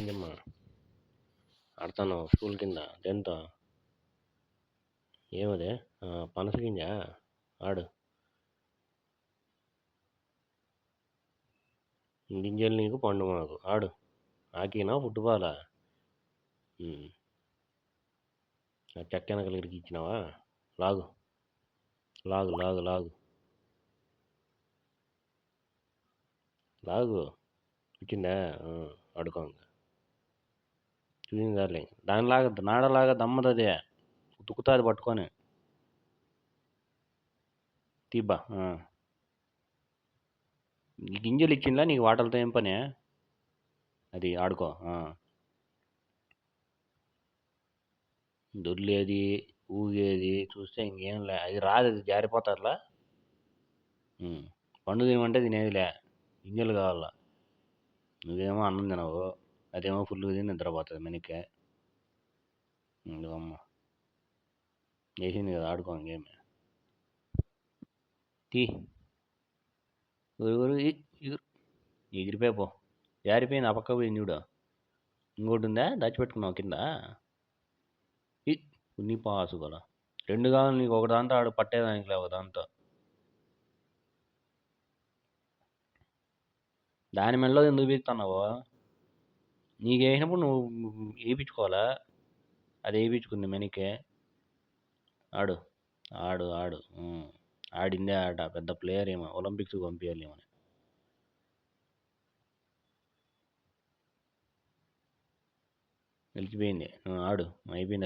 ఏంటమ్మా ఆడతాను స్కూల్ కింద దేంతో ఏమదే పనస గింజ ఆడు గింజలు నీకు పండు మాకు ఆడు ఆకినా ఫుట్బాలా ఆ చెక్క వెనకలికి ఇచ్చినావా లాగు లాగు లాగు లాగు లాగు ఇచ్చిందా ఆడుకో చూసింది దార్లే దానిలాగా నాడలాగా దమ్మదదే తుక్కుతాది పట్టుకొని తీబ్బా ఈ గింజలు ఇచ్చిందా నీకు వాటలతో ఏం పని అది ఆడుకో దొర్లేది ఊగేది చూస్తే ఇంకేం లే అది రాదు, అది జారిపోతారులా. పండు తినమంటే తినేదిలే, గింజలు కావాల. నువ్వేమో అన్నం తినవు, అదేమో ఫుల్గా తిని నిద్రపోతుంది మెనికే. అమ్మ వేసింది కదా ఆడుకో ఇంకేమి. తీ ఎగిరిపోయిపో, జారిపోయింది ఆ పక్క పోయింది చూడు. ఇంకోటి ఉందా దాచిపెట్టుకున్నావు కింద ఉన్ని పాసు కూడా. రెండు కావాలి నీకు, ఒక దాంతో ఆడు పట్టేదానికి లే, ఒక దాంతో. దాని మెడలో ఎందుకు పీకుతున్నావు? నీకు వేసినప్పుడు నువ్వు వేయించుకోవాలా, అది వేయించుకుంది మెనికే. ఆడు ఆడు ఆడు ఆడిందే ఆట, పెద్ద ప్లేయర్ ఏమో, ఒలింపిక్స్కి పంపించాలి ఏమో. గెలిచిపోయింది, ఆడు అయిపోయింది.